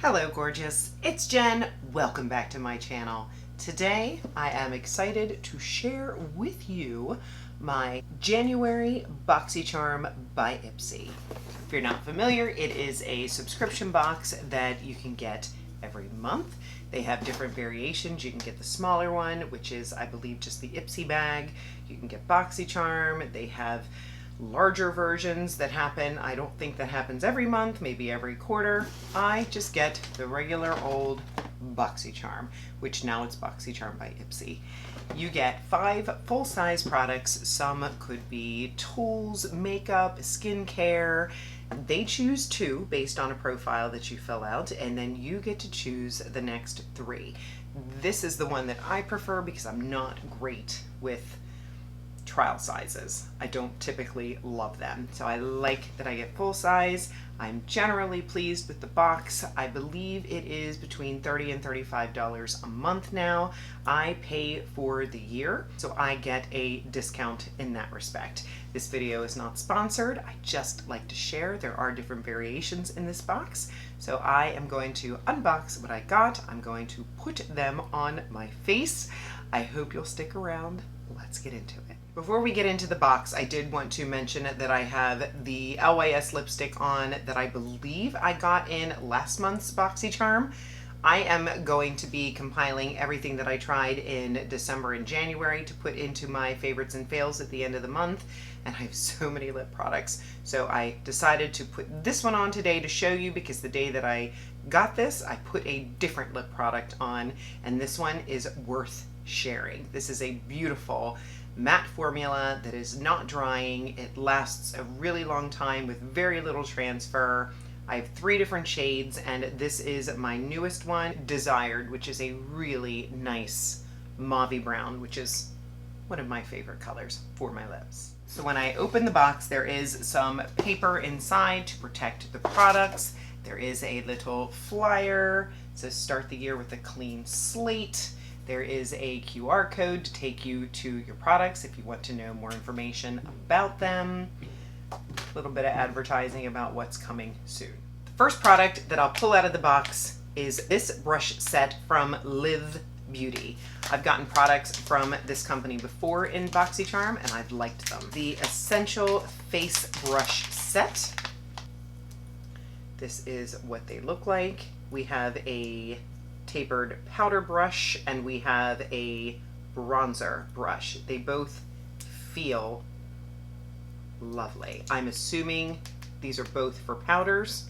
Hello gorgeous, it's Jen. Welcome back to my channel. Today I am excited to share with you my January Boxycharm by Ipsy. If you're not familiar, it is a subscription box that you can get every month. They have different variations. You can get the smaller one, which is I believe just the Ipsy bag. You can get Boxycharm. They have larger versions that happen. I don't think that happens every month, maybe every quarter. I just get the regular old Boxycharm, which now it's Boxycharm by Ipsy. You get 5 full-size products. Some could be tools, makeup, skincare. They choose 2 based on a profile that you fill out, and then you get to choose the next 3. This is the one that I prefer because I'm not great with trial sizes. I don't typically love them, so I like that I get full size. I'm generally pleased with the box. I believe it is between $30 and $35 a month now. I pay for the year, so I get a discount in that respect. This video is not sponsored. I just like to share. There are different variations in this box, so I am going to unbox what I got. I'm going to put them on my face. I hope you'll stick around. Let's get into it. Before we get into the box, I did want to mention that I have the LYS lipstick on that I believe I got in last month's Boxycharm. I am going to be compiling everything that I tried in December and January to put into my favorites and fails at the end of the month, and I have so many lip products. So I decided to put this one on today to show you because the day that I got this, I put a different lip product on, and this one is worth sharing. This is a beautiful matte formula that is not drying. It lasts a really long time with very little transfer. I have 3 different shades, and this is my newest one, Desired, which is a really nice mauvey brown, which is one of my favorite colors for my lips. So when I open the box, there is some paper inside to protect the products. There is a little flyer. It says start the year with a clean slate. There is a QR code to take you to your products if you want to know more information about them. A little bit of advertising about what's coming soon. The first product that I'll pull out of the box is this brush set from Lithe Beauty. I've gotten products from this company before in Boxycharm, and I've liked them. The Essential Face Brush Set. This is what they look like. We have a tapered powder brush, and we have a bronzer brush. They both feel lovely. I'm assuming these are both for powders.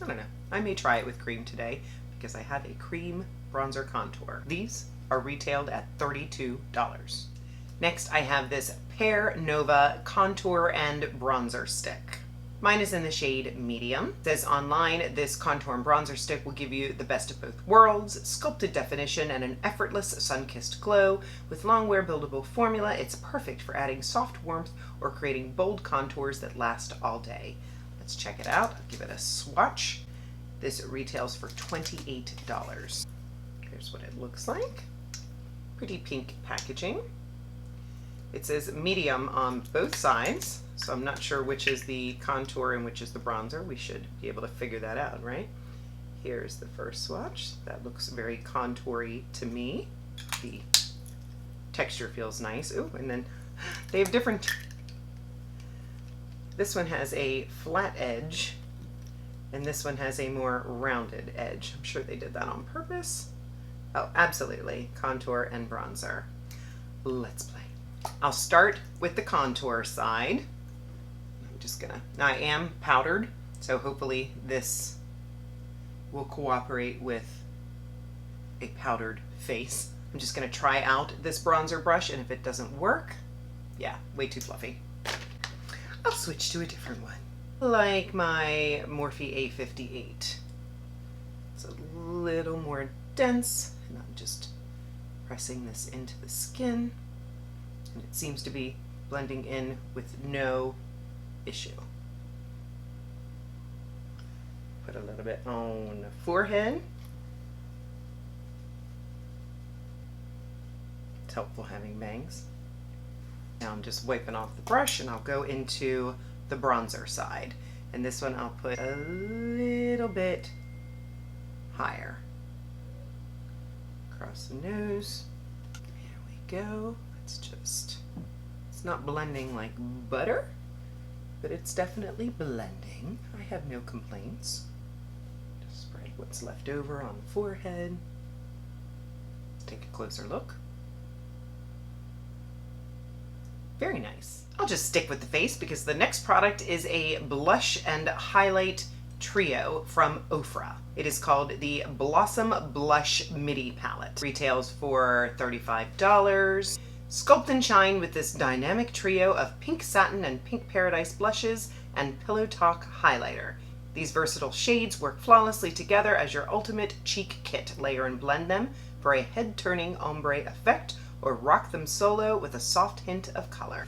I don't know. I may try it with cream today because I have a cream bronzer contour. These are retailed at $32. Next, I have this Pear Nova contour and bronzer stick. Mine is in the shade medium. It says online, this contour and bronzer stick will give you the best of both worlds, sculpted definition and an effortless sun-kissed glow. With Longwear buildable formula, it's perfect for adding soft warmth or creating bold contours that last all day. Let's check it out. I'll give it a swatch. This retails for $28. Here's what it looks like. Pretty pink packaging. It says medium on both sides, so I'm not sure which is the contour and which is the bronzer. We should be able to figure that out, right? Here's the first swatch. That looks very contoury to me. The texture feels nice. Ooh, and then they have different. This one has a flat edge, and this one has a more rounded edge. I'm sure they did that on purpose. Oh, absolutely. Contour and bronzer. Let's play. I'll start with the contour side. I'm just gonna, now I am powdered, so hopefully this will cooperate with a powdered face. I'm just gonna try out this bronzer brush, and if it doesn't work, yeah, way too fluffy, I'll switch to a different one. Like my Morphe A58. It's a little more dense, and I'm just pressing this into the skin. And it seems to be blending in with no issue. Put a little bit on the forehead. It's helpful having bangs. Now I'm just wiping off the brush, and I'll go into the bronzer side. And this one I'll put a little bit higher. Across the nose. Here we go. It's not blending like butter, but it's definitely blending. I have no complaints. Just spread what's left over on the forehead. Let's take a closer look. Very nice. I'll just stick with the face because the next product is a blush and highlight trio from Ofra. It is called the Blossom Blush Midi Palette. Retails for $35. Sculpt and shine with this dynamic trio of pink satin and pink paradise blushes and pillow talk highlighter. These versatile shades work flawlessly together as your ultimate cheek kit. Layer and blend them for a head-turning ombre effect, or rock them solo with a soft hint of color.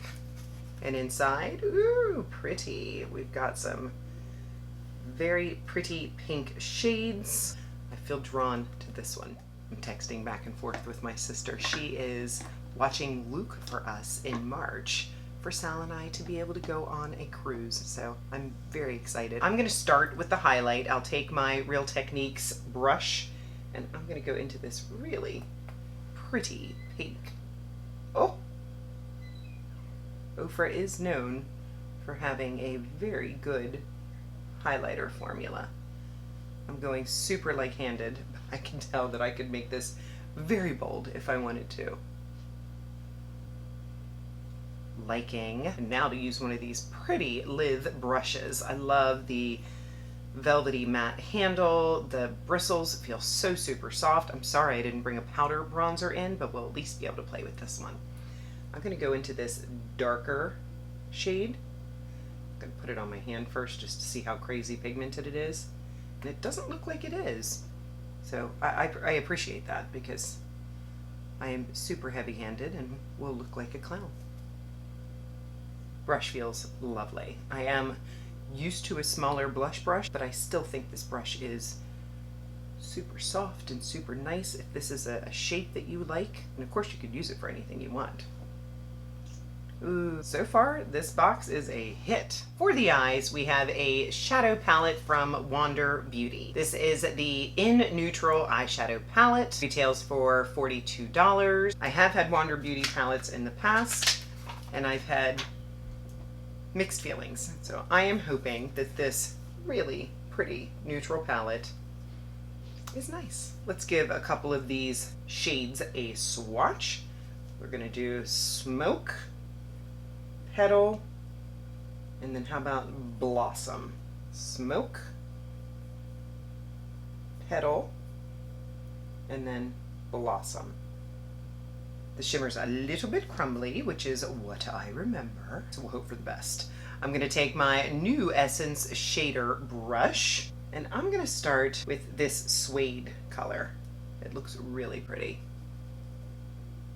And inside, ooh, pretty. We've got some very pretty pink shades. I feel drawn to this one. I'm texting back and forth with my sister. She is watching Luke for us in March for Sal and I to be able to go on a cruise. So I'm very excited. I'm gonna start with the highlight. I'll take my Real Techniques brush and I'm gonna go into this really pretty pink. Oh! Ofra is known for having a very good highlighter formula. I'm going super light-handed, but I can tell that I could make this very bold if I wanted to. Liking. And now to use one of these pretty Lithe brushes. I love the velvety matte handle. The bristles feel so super soft. I'm sorry I didn't bring a powder bronzer in, but we'll at least be able to play with this one. I'm going to go into this darker shade. I'm going to put it on my hand first just to see how crazy pigmented it is. And it doesn't look like it is. So I appreciate that because I am super heavy-handed and will look like a clown. Brush feels lovely. I am used to a smaller blush brush, but I still think this brush is super soft and super nice if this is a shape that you like. And of course you could use it for anything you want. Ooh, so far this box is a hit. For the eyes, we have a shadow palette from JennDBeauty. This is the In Neutral eyeshadow palette. Retails for $42. I have had JennDBeauty palettes in the past, and I've had mixed feelings. So I am hoping that this really pretty neutral palette is nice. Let's give a couple of these shades a swatch. We're gonna do Smoke, Petal, and then how about Blossom? Smoke, Petal, and then Blossom. The shimmer's a little bit crumbly, which is what I remember, so we'll hope for the best. I'm gonna take my new Essence shader brush, and I'm gonna start with this suede color. It looks really pretty.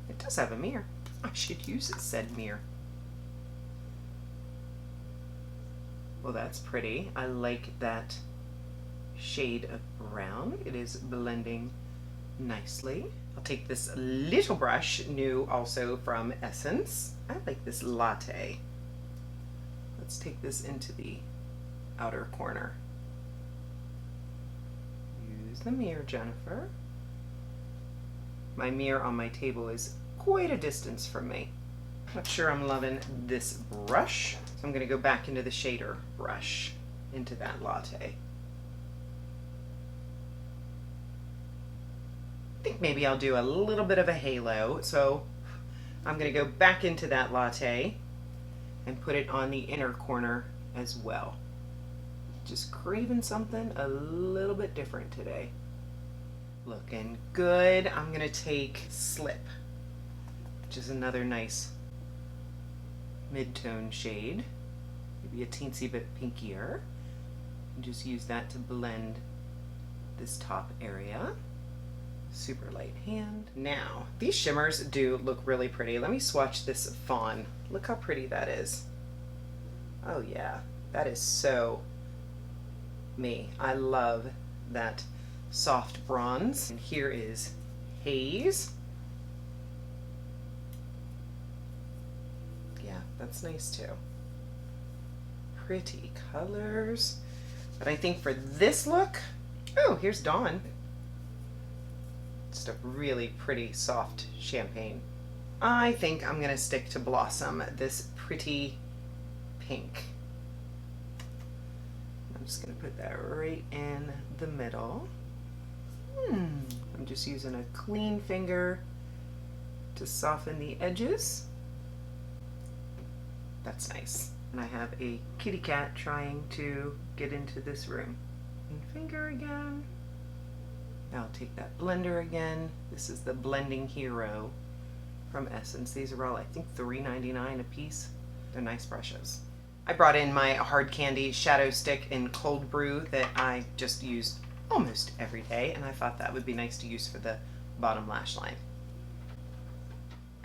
It does have a mirror. I should use said mirror. Well, that's pretty. I like that shade of brown. It is blending nicely. I'll take this little brush, new also from Essence. I like this Latte. Let's take this into the outer corner. Use the mirror, Jennifer. My mirror on my table is quite a distance from me. Not sure I'm loving this brush, so I'm going to go back into the shader brush, into that Latte. I think maybe I'll do a little bit of a halo, so I'm going to go back into that Latte and put it on the inner corner as well. Just craving something a little bit different today. Looking good. I'm going to take Slip, which is another nice mid-tone shade, maybe a teensy bit pinkier, and just use that to blend this top area. Super light hand. Now, these shimmers do look really pretty. Let me swatch this Fawn. Look how pretty that is. Oh yeah, that is so me. I love that soft bronze. And here is Haze. Yeah, that's nice too. Pretty colors. But I think for this look, oh, here's Dawn. Just a really pretty soft champagne. I think I'm gonna stick to Blossom, this pretty pink. I'm just gonna put that right in the middle. I'm just using a clean finger to soften the edges. That's nice. And I have a kitty cat trying to get into this room. And finger again. Now I'll take that blender again. This is the Blending Hero from Essence. These are all, I think, $3.99 a piece. They're nice brushes. I brought in my Hard Candy Shadow Stick in Cold Brew that I just used almost every day, and I thought that would be nice to use for the bottom lash line.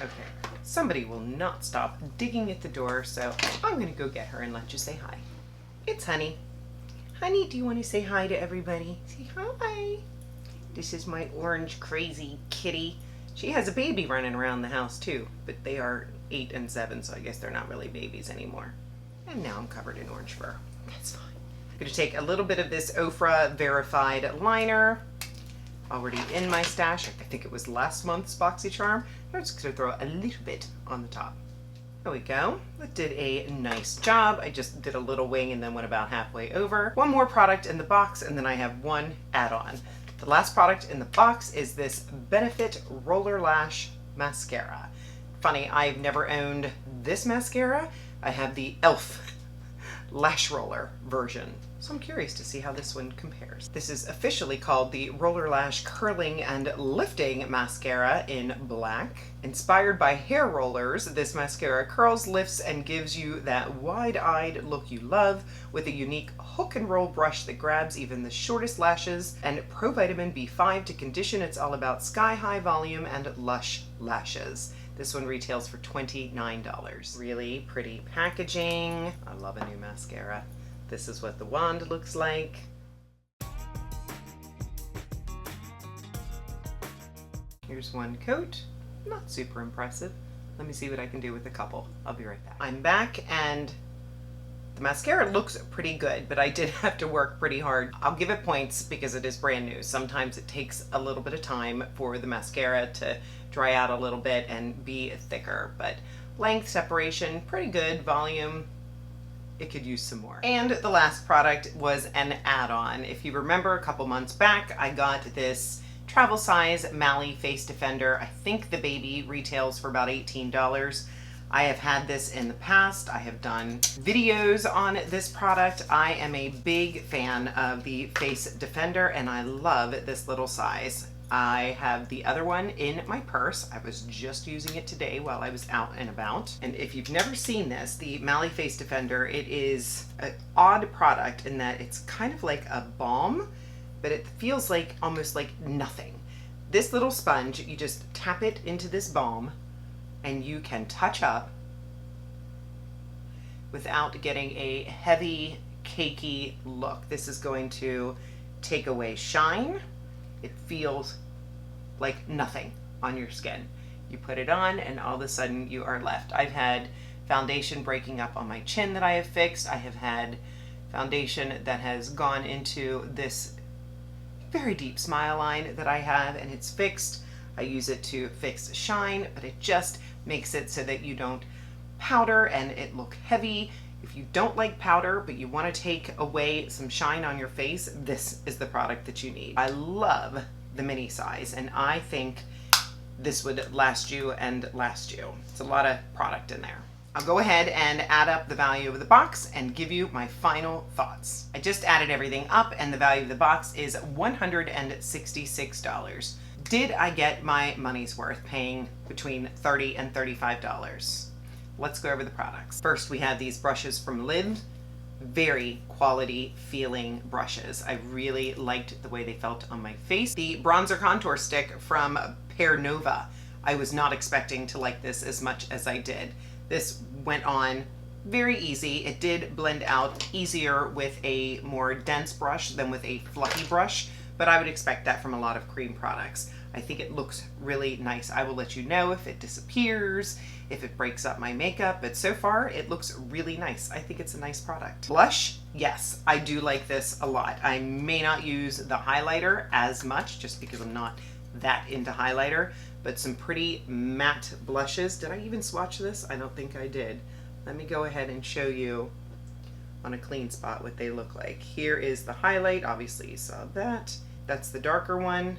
Okay, somebody will not stop digging at the door, so I'm gonna go get her and let you say hi. It's Honey. Honey, do you want to say hi to everybody? Say hi. This is my orange crazy kitty. She has a baby running around the house too, but they are 8 and 7, so I guess they're not really babies anymore. And now I'm covered in orange fur. That's fine. I'm going to take a little bit of this Ofra Verified liner, already in my stash. I think it was last month's Boxycharm. I'm just going to throw a little bit on the top. There we go. That did a nice job. I just did a little wing and then went about halfway over. One more product in the box, and then I have one add-on. The last product in the box is this Benefit Roller Lash Mascara. Funny, I've never owned this mascara. I have the e.l.f. Lash Roller version. So I'm curious to see how this one compares. This is officially called the Roller Lash Curling and Lifting Mascara in black. Inspired by hair rollers, this mascara curls, lifts, and gives you that wide-eyed look you love with a unique hook and roll brush that grabs even the shortest lashes, and provitamin B5 to condition. It's all about sky-high volume and lush lashes. This one retails for $29. Really pretty packaging. I love a new mascara. This is what the wand looks like. Here's one coat. Not super impressive. Let me see what I can do with a couple. I'll be right back. I'm back, and the mascara looks pretty good, but I did have to work pretty hard. I'll give it points because it is brand new. Sometimes it takes a little bit of time for the mascara to dry out a little bit and be thicker, but length, separation, pretty good. Volume, it could use some more. And the last product was an add-on. If you remember, a couple months back, I got this travel size Mally Face Defender. I think the baby retails for about $18. I have had this in the past. I have done videos on this product. I am a big fan of the Face Defender, and I love this little size. I have the other one in my purse. I was just using it today while I was out and about. And if you've never seen this, the Mally Face Defender, it is an odd product in that it's kind of like a balm, but it feels like almost like nothing. This little sponge, you just tap it into this balm and you can touch up without getting a heavy, cakey look. This is going to take away shine. It feels like nothing on your skin. You put it on and all of a sudden you are left. I've had foundation breaking up on my chin that I have fixed. I have had foundation that has gone into this very deep smile line that I have, and it's fixed. I use it to fix shine, but it just makes it so that you don't powder and it look heavy. If you don't like powder, but you want to take away some shine on your face, this is the product that you need. I love the mini size, and I think this would last you and last you. It's a lot of product in there. I'll go ahead and add up the value of the box and give you my final thoughts. I just added everything up, and the value of the box is $166. Did I get my money's worth paying between $30 and $35? Let's go over the products. First, we have these brushes from Lithe. Very quality feeling brushes. I really liked the way they felt on my face. The bronzer contour stick from Pear Nova. I was not expecting to like this as much as I did. This went on very easy. It did blend out easier with a more dense brush than with a fluffy brush, but I would expect that from a lot of cream products. I think it looks really nice. I will let you know if it disappears, if it breaks up my makeup, but so far it looks really nice. I think it's a nice product. Blush, yes, I do like this a lot. I may not use the highlighter as much just because I'm not that into highlighter, but some pretty matte blushes. Did I even swatch this? I don't think I did. Let me go ahead and show you on a clean spot what they look like. Here is the highlight. Obviously you saw that. That's the darker one.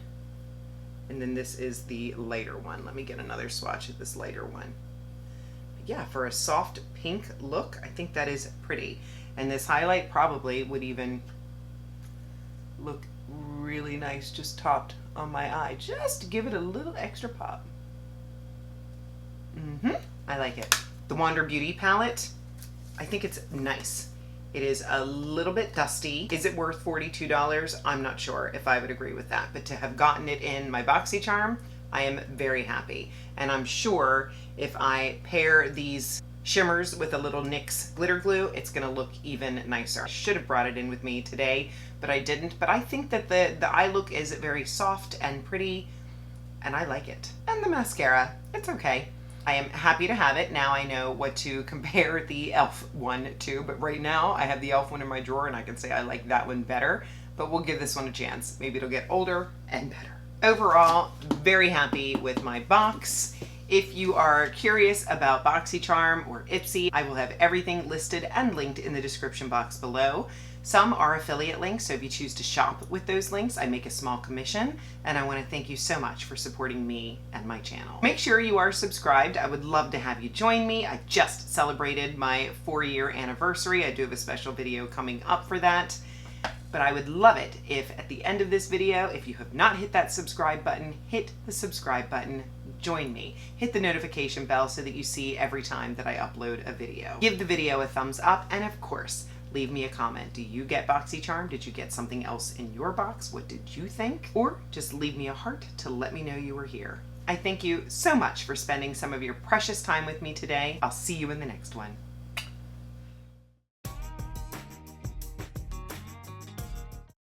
And then this is the lighter one. Let me get another swatch of this lighter one. Yeah, for a soft pink look, I think that is pretty. And this highlight probably would even look really nice just topped on my eye, just to give it a little extra pop. I like it. The Wander Beauty palette, I think it's nice. It is a little bit dusty. Is it worth $42? I'm not sure if I would agree with that, but to have gotten it in my Boxycharm, I am very happy. And I'm sure if I pair these shimmers with a little NYX glitter glue, it's gonna look even nicer. I should have brought it in with me today, but I didn't. But I think that the eye look is very soft and pretty, and I like it. And the mascara, it's okay. I am happy to have it. Now I know what to compare the e.l.f. one to, but right now I have the e.l.f. one in my drawer and I can say I like that one better, but we'll give this one a chance. Maybe it'll get older and better. Overall, very happy with my box. If you are curious about Boxycharm or Ipsy, I will have everything listed and linked in the description box below. Some are affiliate links, so if you choose to shop with those links, I make a small commission, and I want to thank you so much for supporting me and my channel. Make sure you are subscribed. I would love to have you join me. I just celebrated my 4-year anniversary. I do have a special video coming up for that. But I would love it if at the end of this video, if you have not hit that subscribe button, hit the subscribe button, join me. Hit the notification bell so that you see every time that I upload a video. Give the video a thumbs up, and of course, leave me a comment. Do you get Boxycharm? Did you get something else in your box? What did you think? Or just leave me a heart to let me know you were here. I thank you so much for spending some of your precious time with me today. I'll see you in the next one.